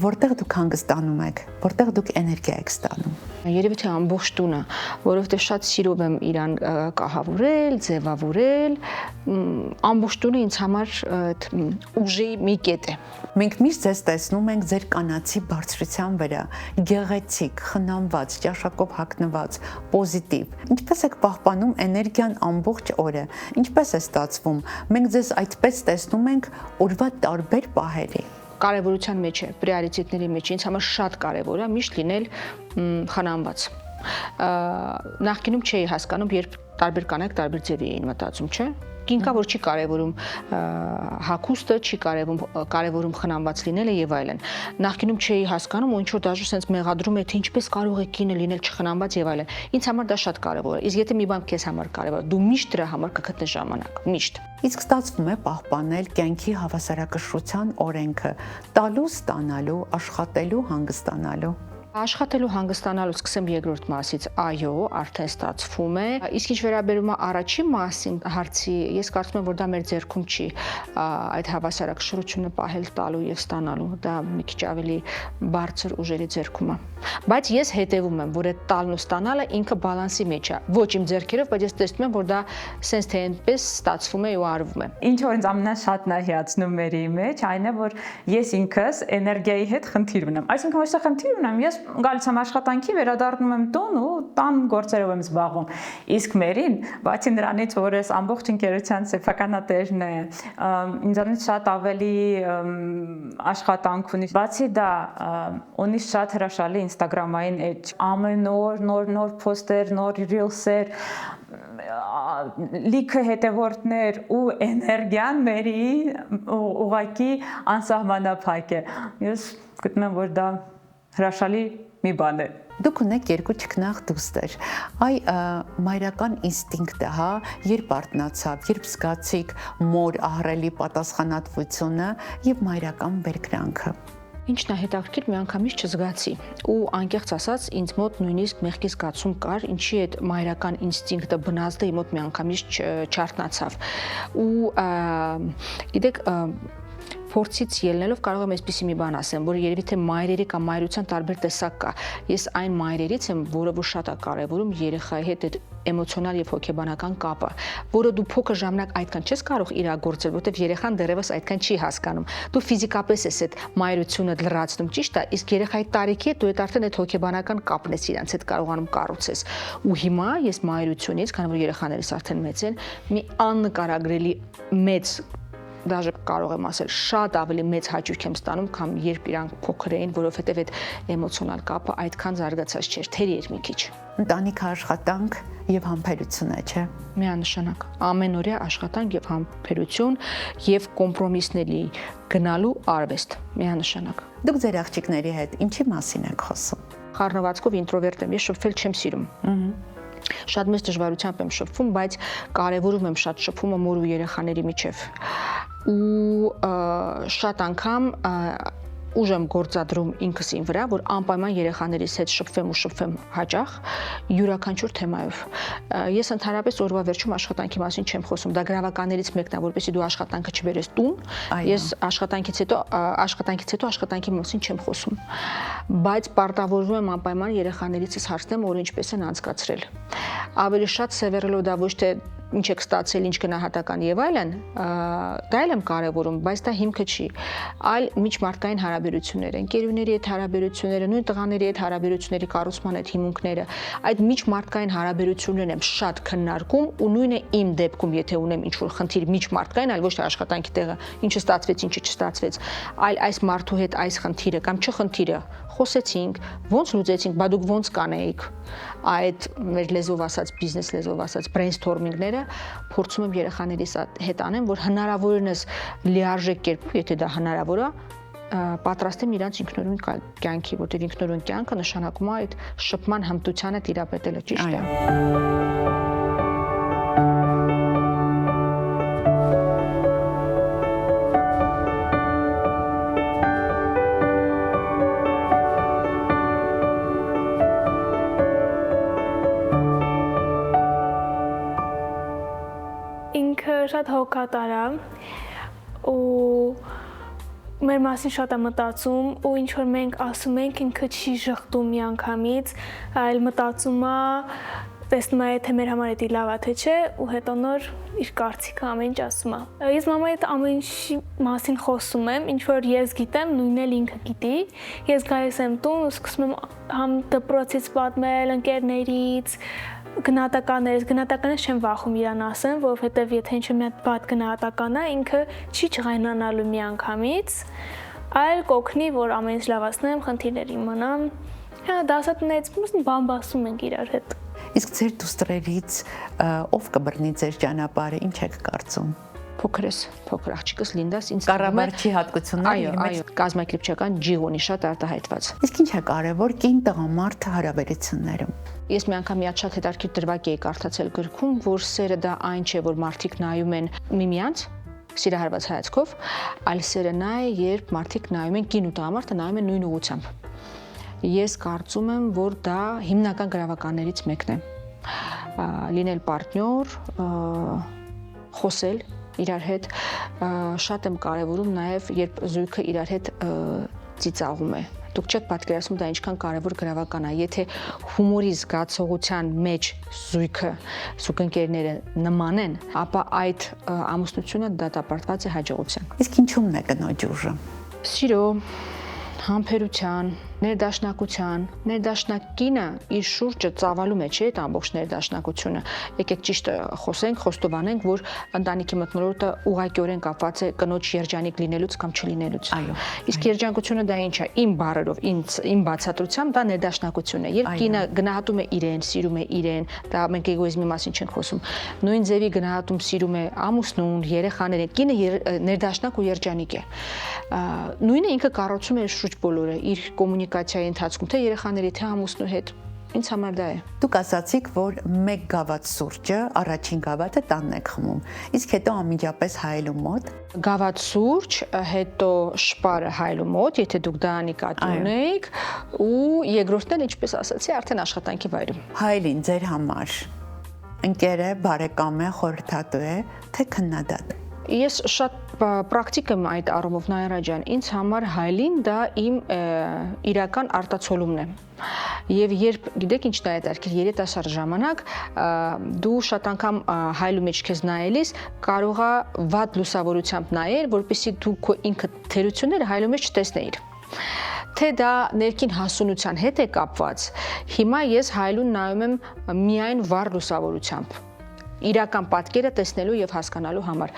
Speaker 3: որտեղ դուք հանգստանում եք, որտեղ դուք էներգիա եք ստանում։
Speaker 4: Երևի թե ամբողջ տունը, որովհետև շատ սիրով եմ իրան կահավորել, ձևավորել, ամբողջ տունը ինձ համար ուժի մի կետ է։
Speaker 3: Մենք միշտ ձեզ տեսնում ենք ձեր կանացի բարձրության վրա, գեղեցիկ, խնամված, ճաշակով հագնված, պոզիտիվ։ Ինչպես եք պահպանում էներգիան ամբողջ օրը։ Ինչպես է ստացվում։ Մենք ձեզ այդպես տեսնում ենք օրվա տարբեր պահերի։
Speaker 4: Կարևորության մեջ է, պրիորիտետների մեջ ինձ համար շատ կարևոր է միշտ լինել խնամված։ Նախկինում չէի հասկանում, երբ տարբեր կանայք տարբեր ձևի էին մտածում, չէ՞։ Կինկա որ չի կարևորում հագուստը, չի կարևորում խնամված լինելը եւ այլն։ Նախկինում չէի հասկանում ու ինչ որ դաժե sense մեղադրում է թե ինչպես կարող է կինը լինել չխնամված եւ այլն։ Ինձ համար դա շատ կարևոր է։ Իսկ եթե մի բան քեզ համար կարևոր է, դու միշտ դրա համար կգտնես ժամանակ, միշտ։
Speaker 3: Իսկ ստացվում է պահպանել կյանքի հավասարակշռության օրենքը՝ տալու, ստանալու, աշխատելու, հանգստանալու։
Speaker 4: Աշխատելու հանգստանալու սկսեմ երկրորդ մասից, այո, արդեն ստացվում է։ Իսկ ինչ վերաբերում է առաջին մասին հարցի, ես կարծում եմ, որ դա մեր ձեռքում չի, այդ հավասարակշռությունը պահել տալու եւ ստանալու, դա մի քիչ ավելի բարձր ուժերի ձեռքում է։ Բայց ես հետևում եմ, որ այդ տալն ու ստանալը ինքը բալանսի մեջ է։ Ոչ իմ ձեռքերով, բայց ես տեսնում եմ, որ դա sense թե այնպես ստացվում է ու արվում է։
Speaker 6: Ինչ որ ինձ ամենաշատն է հիացնում մերի մեջ, այն է, որ ես ինքս էներգիայի հետ խնդիր ունեմ։ Այսինքն ոչ թե խնդիր ունեմ, ես գալիս եմ աշխատանքի, վերադառնում եմ տուն ու տան գործերով եմ զբաղվում։ Իսկ Մերին, բացի նրանից, որ ես ամբողջ ընկերության սեփականատերն է, ինձանից շատ ավելի աշխատանք ունի։ Բացի դա, ունի շատ հրաշալի Instagram-ային էջ, ամեն օր նոր post-եր, նոր reels-եր, լիքը հետևորդներ ու էներգիան Մերի ուղղակի անսահմանափակ է։ Ես գտնում եմ, որ դա հրաշալի մի բան է։
Speaker 3: Դուք ունեք երկու ճկնաղ դուստր։ Այ մայրական ինստինկտը, հա, երբ արթնացավ, երբ զգացիք մոր ահռելի պատասխանատվությունը եւ մայրական բերկրանքը։
Speaker 4: Ինչն է հետաքրքիր, մի անգամից չզգացի ու անկեղծ ասած ինձ մոտ նույնիսկ մեղքի զգացում կար, ինչի այդ մայրական ինստինկտը բնազդը իմ մոտ մի անգամից չարթնացավ։ Ու գիտեք, փորձից ելնելով կարող եմ այսպիսի մի բան ասեմ, որ երևի թե մայրերի կամ մայրության տարբեր տեսակ կա։ Ես այն մայրերից եմ, որը որ շատ է կարևորում երեխայի հետ այդ էմոցիոնալ եւ հոգեբանական կապը, որը դու փոքր ժամանակ այդքան չես կարող իրագործել, որտեվ երեխան դեռևս այդքան չի հասկանում։ Դու ֆիզիկապես ես այդ մայրությունը լրացնում, ճիշտ է, իսկ երեխայի տարիքի հետ դու այդ արդեն այդ հոգեբանական կապն ես իրանց հետ կարողանում կառուցես։ Ու հիմա ես մայրությունից, քանի որ երեխաներս արդեն մեծ են, մի աննկարագրելի մեծ դաժե կարող եմ ասել շատ ավելի մեծ հաճույք եմ ստանում, քան երբ իրանք փոքր էին, որովհետև այդ էմոցիոնալ կապը այդքան զարգացած չէր, թերի էր մի քիչ։
Speaker 3: Ընտանիքը աշխատանք եւ համբերություն է, չէ՞։
Speaker 4: Միանշանակ ամենօրյա աշխատանք եւ համբերություն եւ կոմպրոմիսների գնալու արվեստ, միանշանակ։
Speaker 3: Դուք ձեր աղջիկների հետ ինչի մասին եք խոսում։
Speaker 4: Խառնվածքով ինտրովերտ եմ, ես շփվել չեմ սիրում։ Շատ մեծ դժվարությամբ եմ շփվում, բայց կարևորում եմ շատ շփումը մոր ու երեխաների միջև։ Ու շատ անգամ ուժ եմ գործադրում ինքս ին վրա, որ անպայման երեխաներիս հետ շփվեմ հաճախ յուրաքանչյուր թեմայով։ Ես ընդհանրապես օրվա վերջում աշխատանքի մասին չեմ խոսում, դա գրավականներից մեկն է, որպեսզի դու աշխատանքը չբերես տուն։ Ես աշխատանքից հետո աշխատանքի մասին չեմ խոսում։ Բայց պարտավորվում եմ անպայման երեխաներիցս հարցնեմ, որ ինչպես են անցկացրել։ Ավելի շատ սևեռելով դա ոչ թե ինչ եք ստացել, ինչ գնահատական եւ այլն, դա էլ եմ կարևորում, բայց դա հիմքը չի, այլ միջմարտկային հարաբերությունները, ընկերուների հետ հարաբերությունները, նույն տղաների հետ հարաբերությունների կառուցման այդ հիմունքները, այդ միջմարտկային հարաբերություններն եմ շատ քննարկում ու նույնը իմ դեպքում, եթե ունեմ ինչ-որ խնդիր միջմարտկային, այլ ոչ թե աշխատանքի տեղը, ինչը ստացվեց, ինչը չստացվեց, այլ այս մարդու հետ այս խնդիրը կամ չխնդիրը խոսեցինք, ոնց լուծեցինք, բա դուք ոնց կանեիք այդ մեր լեզվով ասած բիզնես լեզվով ասած brainstorming-ները փորձում եմ երեխաներիս հետ անեմ, որ հնարավորինս լիարժեք կերպով, եթե դա հնարավոր է, պատրաստեմ իրանց ինքնուրույն կյանքի, որտեղ ինքնուրույն կյանքը նշանակում է այդ շփման հմտությանը տիրապետելը, ճիշտ է։
Speaker 7: Շատ հոգատար է ու մեր մասին շատ է մտածում ու ինչ որ մենք ասում ենք ինքը չի ժխտում միանգամից, այլ մտածում է, տեսնում է թե մեր համար դա լավ է թե չէ ու հետո նոր իր կարծիքը ամեն ինչ ասում է։ Ես մամայի հետ ամեն ինչի մասին խոսում եմ, ինչ որ ես գիտեմ, նույնն էլ ինքը գիտի։ Ես գալիս եմ տուն ու սկսում եմ համ դպրոցից պատմել, ընկերներից գնահատականներից չեմ վախում իրան ասեմ, որովհետև եթե ինչ-որ մի հատ բադ գնահատական է, ինքը չի չղայնանալու միանգամից, այլ կօգնի, որ ամեն ինչ լավացնեմ, խնդիրներ իմանամ։ Դասատուներից բամբասում ենք իրար հետ։
Speaker 3: Իսկ ձեր դուստրերից ով կբռնի ձեր ճանապարհը, ինչ եք կարծում։
Speaker 4: Փոքր աղջիկս Լինդաս ինձ
Speaker 3: կառավարչի հատկությունները
Speaker 4: այո, կազմակերպչական ջիղ ունի շատ արտահայտված։
Speaker 3: Իսկ ինչ է կարևոր կին տղամարդ հարաբերություններում։
Speaker 4: Ես մի անգամ մի շատ հետաքրքիր դրվագ էի կարդացել գրքում, որ սերը դա այն չէ, որ մարդիկ նայում են միմյանց սիրահարված հայացքով, այլ սերը նա է, երբ մարդիկ նայում են կին ու տղամարդը նայում են նույն ուղղությամբ։ Ես կարծում եմ, որ դա հիմնական գրավականներից մեկն է։ Լինել պարտնյոր, խոսել իրար հետ, շատ եմ կարևորում նաև, երբ զույգը իրար հետ ծիծաղում է։ Դուք չեք պատկերացնում դա ինչքան կարևոր գրավական է, եթե հումորի զգացողության մեջ զույգը, զուգընկերները նման են, ապա այդ ամուսնությունը դատապարտված է հաջողության։
Speaker 3: Իսկ ինչու՞մն է կնոջ ուժը։
Speaker 4: Սիրո, համբերության, ներդաշնակինը իր շուրջը ծավալում է, չէ՞, այդ ամբողջ ներդաշնակությունը։ Եկեք ճիշտ խոսենք, խոստովանենք, որ ընտանիքի մթնոլորտը ուղղակիորեն կապված է կնոջ երջանիկ լինելուց կամ չլինելուց։
Speaker 3: Այո։
Speaker 4: Իսկ երջանկությունը դա ինչ է։ Իմ բառերով, իմ բացատրությամբ դա ներդաշնակություն է։ Երբ կինը գնահատում է իրեն, սիրում է իրեն, դա մենք էգոիզմի մասին չենք խոսում։ Նույն ձևի գնահատում սիրում է ամուսնուն, երեխաներին, կինը ներդաշնակ ու երջանիկ է։ Նույնը ինքը կառուցում է շուրջ բոլորը իր կոմունիկացիայի ընթացքում, թե երեխաների, թե ամուսնու հետ։ Ինձ համար դա է։
Speaker 3: Դուք ասացիք, որ մեկ գավաթ սուրճը, առաջին գավաթը տանն եք խմում, իսկ հետո անմիջապես հայելու մոտ։
Speaker 4: Գավաթ սուրճ, հետո շպարը հայելու մոտ, եթե դուք դա նկատի ունեիք, ու երկրորդն էլ, ինչպես ասացի, արդեն աշխատանքի վայրում։
Speaker 3: Հայելին ձեր համար ընկեր է, բարեկամ է, խորհրդատու է, թե քննադատ։
Speaker 4: Ես շատ Պրակտիկում այդ առումով Նայրա ջան, ինձ համար հայլին դա իմ իրական արտացոլումն է։ Եվ երբ գիտեք ինչն է հետաքրքիր, երիտասարդ ժամանակ դու շատ անգամ հայլու մեջ քեզ նայելիս կարող է վատ լուսավորությամբ նայել, որպեսզի դու քո ինքը թերությունները հայլու մեջ չտեսնեիր։ Թե դա ներքին հասունության հետ է կապված, հիմա ես հայլուն նայում եմ միայն վառ լուսավորությամբ։ Իրական պատկերը տեսնելու եւ հասկանալու համար։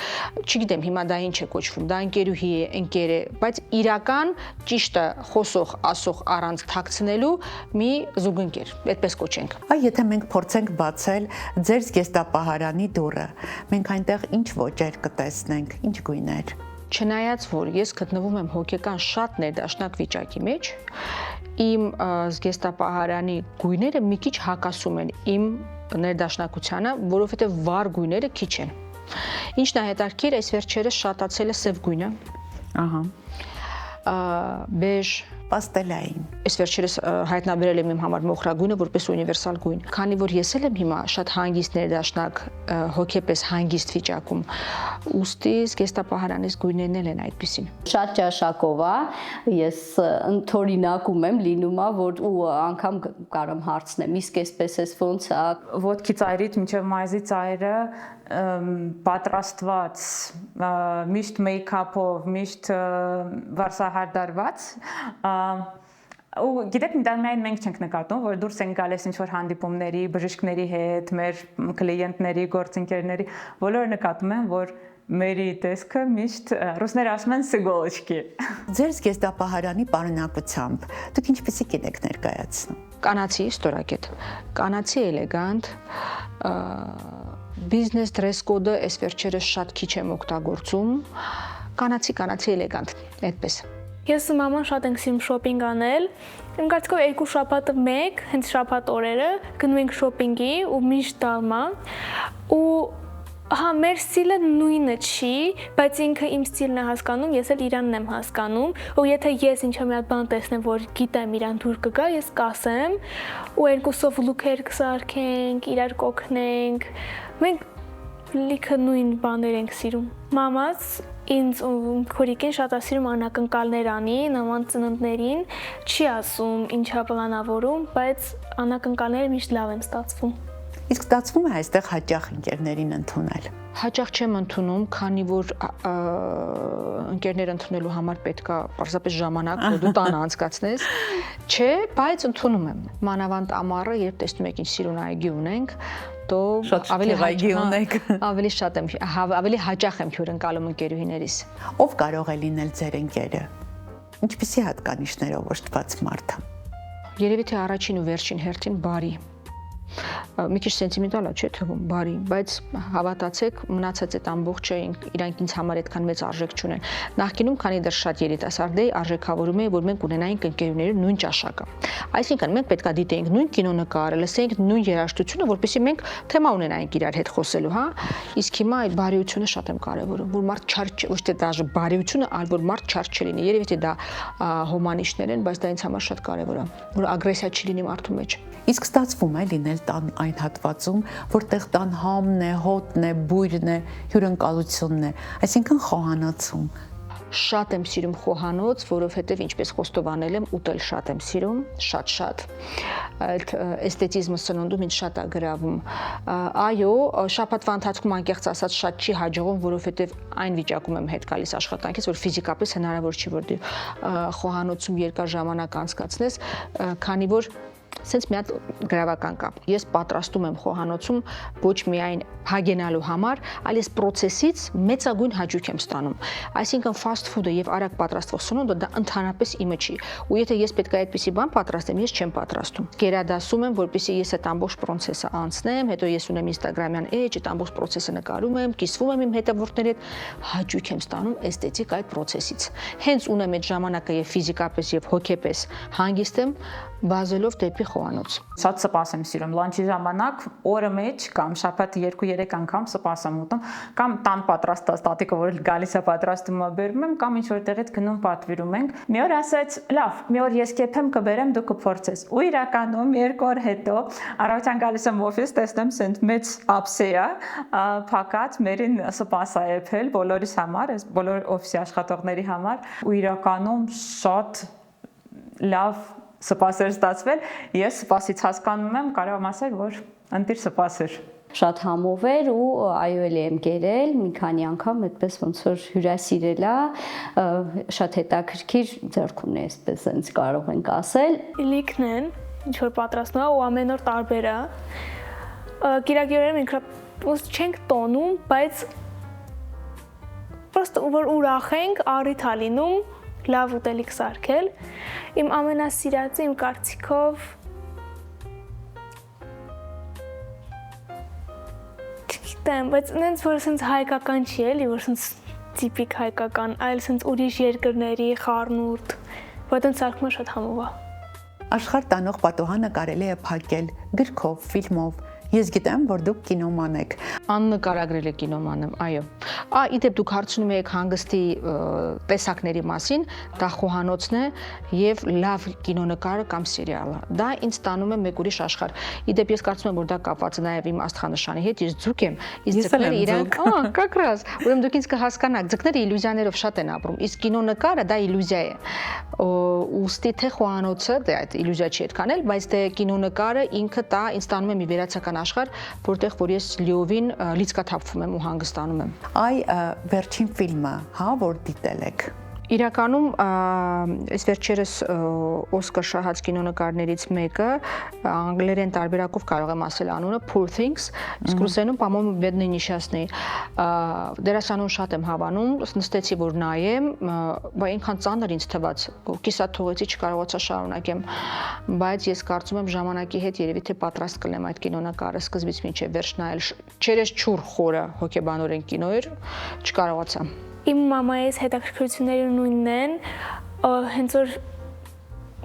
Speaker 4: Չգիտեմ հիմա դա ինչ է կոչվում, դա ընկերուհի է, ընկեր է, բայց իրական ճիշտը խոսող, ասող առանց թաքցնելու մի զուգընկեր, այդպես կոչենք։
Speaker 3: Այ եթե մենք փորձենք բացել ձեր զգեստապահարանի դուռը, մենք այնտեղ ինչ ոճեր կտեսնենք, ինչ գույներ։
Speaker 4: Չնայած որ ես գտնվում եմ հոգեկան շատ ներդաշնակ վիճակի մեջ, իմ զգեստապահարանի գույները մի քիչ հակասում են իմ ներդաշնակությանը, որովհետև վառ գույները քիչ են։ Ինչն է հետաքրքիր, այս վերջերս շատացել է սև գույնը։
Speaker 3: Ահա։
Speaker 4: Բեժ,
Speaker 3: Պաստելային։
Speaker 4: այս վերջերս հայտնաբերել եմ իմ համար մոխրագույնը որպես ունիվերսալ գույն։ Քանի որ ես եմ հիմա շատ հանգիստ ներդաշնակ, հոգեպես հանգիստ վիճակում, ուստի զգեստապահարանից գույներն են այդպեսին։
Speaker 5: Շատ ճաշակով է, ես ընդօրինակում եմ լինում է, որ ու անգամ կարամ հարցնեմ, իսկ այսպես էս ոնց է։
Speaker 6: Ոտքի ծայրից մինչև մայզի ծայրը պատրաստված, միշտ մեյքափով, միշտ վարսահարդարված, ու գիտեք, դա միայն մենք չենք նկատում, որ դուրս են գալիս ինչ-որ հանդիպումների, բժիշկների հետ, մեր կլիենտների, գործընկերների, բոլորը նկատում են, որ մերի տեսքը միշտ ռուսները ասում են սիգոլոչկի։
Speaker 3: Ձեր զգեստապահարանի պարունակությամբ դուք ինչպեսի կինեք ներկայացնում։
Speaker 4: Կանացի ստորակետ, կանացի էլեգանտ, բիզնես դրես կոդը այս վերջերս շատ քիչ եմ օգտագործում, կանացի էլեգանտ, այդպես։
Speaker 7: Ես ու մաման շատ ենք սիրում շոփինգ անել։ Իմ կարծիքով երկու շաբաթը մեկ, հենց շաբաթ օրերը գնում ենք շոփինգի ու միշտ դալմա ու հա մեր ստիլը նույնը չի, բայց ինքը իմ ստիլն է հասկանում, ես էլ իրանն եմ հասկանում, ու եթե ես ինչ-որ մի հատ բան տեսնեմ, որ գիտեմ իրան դուր կգա, ես կասեմ, ու երկուսով լուքեր կսարքենք, իրար կօգնենք։ Մենք լիքը նույն բաներ ենք սիրում։ Մամաս ինձ ու քորիկին շատ է սիրում անակնկալներ անի, նման ծննդներին, չի ասում ինչա պլանավորում, բայց անակնկալները միշտ լավ են ստացվում։
Speaker 3: Իսկ ստացվում է այստեղ հաճախ ընկերներին ընդունել։
Speaker 4: Հաճախ չեմ ընդունում, քանի որ ընկերներ ընդունելու համար պետք է պարզապես ժամանակ, որ դու տանը անցկացնես, չէ, բայց ընդունում եմ։ Մանավանդ ամառը, երբ տեսնում եք ինչ սիրուն այգի ունենք, то ավելի շատ եմ, ավելի հաճախ եմ հյուրընկալում ընկերուհիներիս։
Speaker 3: Ով կարող է լինել ձեր ընկերը։ Ինչպիսի հատկանիշներով օժտված մարդ է։
Speaker 4: Երևի թե առաջին ու վերջին հերթին բարի։ Մի քիչ սենտիմենտալ է, չէ՞ թվում, բարի, բայց հավատացեք, մնացած այդ ամբողջը իրանք ինձ համար այդքան մեծ արժեք չունեն։ Նախկինում, քանի դեռ շատ երիտասարդ էի, արժեքավորում էի, որ մենք ունենայինք ընկերուների նույն ճաշակը։ Այսինքն մենք պետք է դիտեինք նույն կինոնկարը, լսեինք նույն երաժշտությունը, որպեսզի մենք թեմա ունենայինք իրար հետ խոսելու, հա։ Իսկ հիմա այդ բարիությունը շատ եմ կարևորում, որ մարդ չար, ոչ թե դաժե բարիությունը, այլ որ մարդ չար չլինի։ Երևի թե դա հոմանիշներ են, բայց դա ինձ համար շատ կարևոր է, որ ագրեսիա չլինի մարդու մեջ։
Speaker 3: Իսկ ստացվում է լինել տան այն հատվածում, որտեղ տան համն է, հոտն է, բույրն է, հյուրընկալությունն է, այսինքն խոհանոցում։
Speaker 4: Շատ եմ սիրում խոհանոց, որովհետև ինչպես խոստովանել եմ, ուտել շատ եմ սիրում, շատ։ Այդ էսթետիզմը սննդում ինձ շատ է գրավում։ Այո, շաբաթվա ընթացքում անկեղծ ասած շատ չի հաջողում, որովհետև այն վիճակում եմ հետ գալիս աշխատանքից, որ ֆիզիկապես հնարավոր չի, որ խոհանոցում երկար ժամանակ անցկացնես, քանի որ Սենց մի հատ գրավական կա։ Ես պատրաստում եմ խոհանոցում ոչ միայն հագենալու համար, այլ ես process-ից մեծագույն հաճույք եմ ստանում։ Այսինքն fast food-ը եւ արագ պատրաստվող սնունդը դա ընդհանրապես իմը չի։ Ու եթե ես պետք է այդպիսի բան պատրաստեմ, ես չեմ պատրաստում։ Գերադասում եմ, որպեսզի ես այդ ամբողջ process-ը անցնեմ, հետո ես ունեմ Instagram-յան էջ, այդ ամբողջ process-ը նկարում եմ, կիսվում եմ իմ հետևորդների հետ, հաճույք եմ ստանում էսթետիկ այդ process-ից։ Հենց ունեմ այդ ժամանակը եւ ֆիզիկապես եւ հոգեպես հանգիստ եմ, վազելով դեպի խոհանոց։
Speaker 6: Շատ սպաս եմ սիրում լանչի ժամանակ օրը մեջ կամ շաբաթ 2-3 անգամ սպաս եմ ուտում կամ տան պատրաստած տատիկը որ գալիս է պատրաստում ա բերում եմ կամ ինչ որ տեղից գնում պատվիրում ենք մի օր ասաց լավ մի օր ես կեփեմ կբերեմ դու կփորձես ու իրականում 2 օր հետո առավոտյան գալիս եմ օֆիս տեսնեմ սենց մեծ ափսեա փակած մերին սպաս ա եփել բոլորիս համար այս բոլոր օֆիսի աշխատողների համար ու իրականում շատ լավ սպաս էր ստացվել ես սպասից հասկանում եմ կարող եմ ասել որ ընտիր սպաս էր
Speaker 5: շատ համով էր ու այո էլի եմ գերել մի քանի անգամ այդպես ոնց որ հյուրասիրել է շատ հետաքրքիր ձեռք ունի այսպես sense կարող ենք ասել
Speaker 7: Լիքն են ինչ որ պատրաստում է ու ամեն օր տարբեր է Կիրակի օրերը մենք չենք տոնում բայց պրոստը որ ուրախ ենք առիթ ա լինում լավ ուտելիք սարքել իմ ամենասիրածը իմ կարծիքով չգիտեմ բայց նենց որ սենց հայկական չի էլի որ սենց տիպիկ հայկական այլ սենց ուրիշ երկրների խառնուրդ որտեղ սարքումը շատ համով է
Speaker 3: Աշխարհ տանող պատոհանը կարելի է փակել գրքով, ֆիլմով Ես գիտեմ, որ դուք կինոման եք։
Speaker 4: Աննկարագրել է կինոման եմ, այո։ Իդեպ դուք հարցնում եք հանգստի տեսակների մասին, դա խոհանոցն է եւ լավ կինոնկարը կամ սերիալը։ Դա ինձ տանում է մեկ ուրիշ աշխարհ։ Իդեպ ես կարծում եմ, որ դա կապված է նաեւ իմ աստղանշանի հետ, ես ձուկ եմ, իսկ ձկները իրանք, как раз, ուրեմն դուք ինձ կհասկանաք, ձկները իլյուզիաներով շատ են ապրում, իսկ կինոնկարը դա իլյուզիա է։ Ուստի թե խոհանոցը դա այդ իլյուզիա չի այդքան էլ, բայց թե կինոնկարը ինքը դա ինձ տանում է մի վերացական աշխարհ, որտեղ որ ես լիովին լիցքաթափվում եմ ու հանգստանում եմ։
Speaker 3: Այ վերջին ֆիլմը, հա, որ դիտել եք։
Speaker 4: Իրականում այս վերջերս Օսկար շահած կինոնկարներից մեկը անգլերեն տարբերակով կարող եմ ասել անունը Poor Things, իսկ ռուսերենում по-моему Бедные несчастные։ Դերասանուն շատ եմ հավանում, նստեցի որ նայեմ, բայց այնքան ծանր ինձ թվաց, կիսատ թողեցի չկարողացա շարունակեմ, բայց ես կարծում եմ ժամանակի հետ երևի թե պատրաստ կլինեմ այդ կինոնկարը սկզբից մինչև վերջ նայել։ Չերես չուր խորը հոգեբանորեն կինո էր, չկարողացա։
Speaker 7: Իմ մամայիս հետաքրքրությունները նույնն են, հենց որ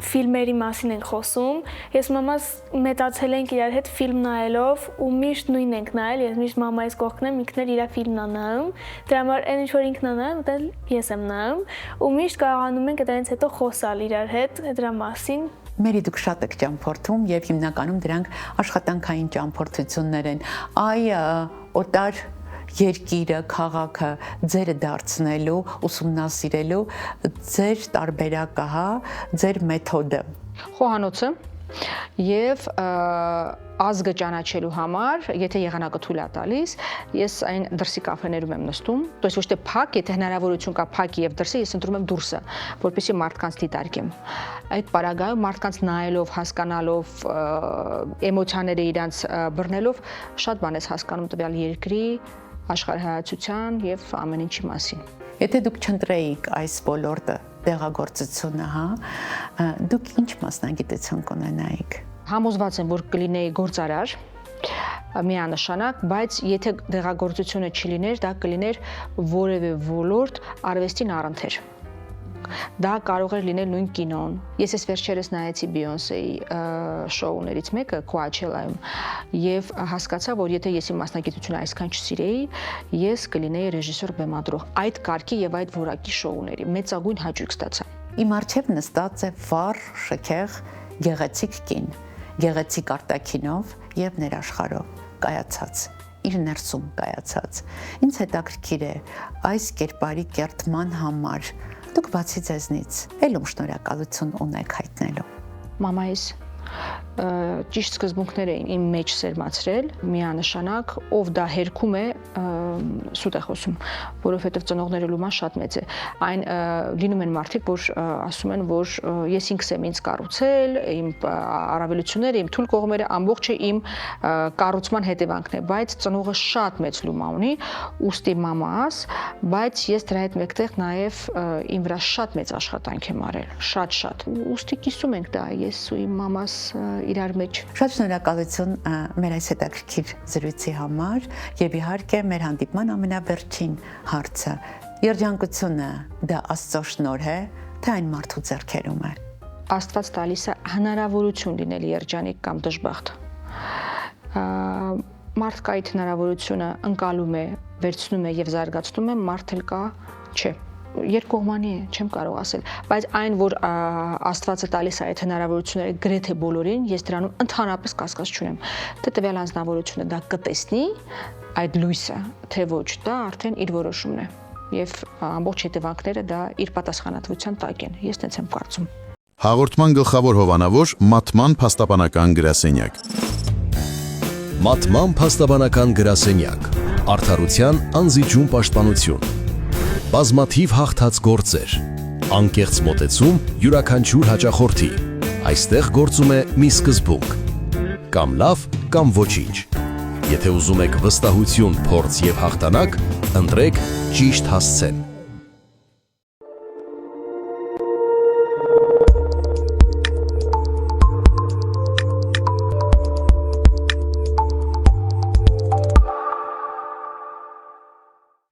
Speaker 7: ֆիլմերի մասին ենք խոսում, ես մամաս մեծացել ենք իրար հետ ֆիլմ նայելով ու միշտ նույնն ենք նայել, ես միշտ մամայիս կողքն եմ, ինքն էլ իր ֆիլմն է նայում, դրա համար այն ինչ որ ինքն է նայում, դա ես եմ նայում ու միշտ կարողանում ենք դրանից հետո խոսալ իրար հետ դրա մասին
Speaker 3: Մերի դուք շատ եք ճամփորդում եւ հիմնականում դրանք աշխատանքային ճամփորդություններ են։ Այ օտար երկիրը, քաղաքը ձերը դարձնելու, ուսումնասիրելու ձեր տարբերակը, հա, ձեր մեթոդը։
Speaker 4: Խոհանոցը եւ ազգը ճանաչելու համար, եթե եղանակը թույլ է տալիս, ես այն դրսի կաֆեներում եմ նստում, то есть ոչ թե փակ, եթե հնարավորություն կա փակի եւ դրսի, ես ընտրում եմ դուրսը, որպեսզի մարդկանց դիտարկեմ։ Այդ պարագայում մարդկանց նայելով, հասկանալով, էմոցիաները իրանց բռնելով, շատ բան ես հասկանում տվյալ երկրի, աշխարհայացության եւ ամեն ինչի մասին։
Speaker 3: Եթե դուք չընտրեիք այս ոլորտը, տեղագործությունը, հա, դուք ինչ մասնագիտություն կունենայիք։
Speaker 4: Համոզված եմ, որ կլինեի գործարար, միանշանակ, բայց եթե տեղագործությունը չլիներ, դա կլիներ որևէ ոլորտ արվեստին առընթեր։ Դա կարող էր լինել նույն կինոն։ Ես այս վերջերս նայեցի Բիոնսեի շոուներից մեկը Coachella-ում եւ հասկացա, որ եթե ես իմ մասնագիտությունը այսքան չսիրեի, ես կլինեի ռեժիսոր բեմադրող այդ կարգի եւ այդ որակի շոուների։ Մեծագույն հաճույք ստացա։
Speaker 3: Իմ առջև նստած է վառ, շքեղ, գեղեցիկ կին, գեղեցիկ արտաքինով եւ ներաշխարհով կայացած իր ներսում կայացած։ Ինձ հետաքրքիր է այս կերպարի կերտման համար դուք բացի ձեզնից էլ շնորհակալություն ունեք հայտնելու։
Speaker 4: Մամայիս ճիշտ սկզբունքներ էին իմ մեջ սերմացրել, միանշանակ, ով դա հերքում է, սուտ է խոսում, որովհետև ծնողները լուման շատ մեծ է։ Այն լինում են մարդիկ, որ ասում են, որ ես ինքս եմ ինձ կառուցել, իմ առավելությունները, իմ թույլ կողմերը ամբողջը իմ կառուցման հետևանքն է, բայց ծնողը շատ մեծ լումա ունի, ուստի մամաս, բայց ես դրա հետ մեկտեղ նաև իմ վրա շատ մեծ աշխատանք եմ արել, շատ, ուստի կիսում ենք դա, ես ու իմ մամաս իրար մեջ։
Speaker 3: Շատ շնորհակալություն մեր այս հետաքրքիր զրույցի համար եւ իհարկե մեր հանդիպման ամենավերջին հարցը։ Երջանկությունը դա Աստծո շնորհ է, թե այն մարդու ձեռքերում է։
Speaker 4: Աստված տալիս է հնարավորություն լինել երջանիկ կամ դժբախտ։ Մարդ կա այդ հնարավորությունը ընկալում է, վերցնում է եւ զարգացնում է, մարդ էլ կա, չէ։ Երկկողմանի է, չեմ կարող ասել, բայց այն, որ Աստվածը տալիս է այդ հնարավորությունները գրեթե բոլորին, ես դրանում ընդհանրապես կասկած չունեմ։ Թե տվյալ անձնավորությունը դա կտեսնի, այդ լույսը, թե ոչ, դա արդեն իր որոշումն է։ Եվ ամբողջ հետևանքները դա իր պատասխանատվության տակ են։ Ես տենց եմ կարծում։
Speaker 1: Հաղորդման գլխավոր հովանավոր մատման փաստաբանական գրասենյակ։
Speaker 2: Մատման փաստաբանական գրասենյակ, արդարության անզիջում պաշտպանություն, բազմաթիվ հաղթած գործեր, անկեղծ մոտեցում յուրաքանչյուր հաճախորդի, այստեղ գործում է մի սկզբունք, կամ լավ, կամ ոչինչ, եթե ուզում եք վստահություն, փորձ և հաղթանակ, ընտրեք ճիշտ հասցեն։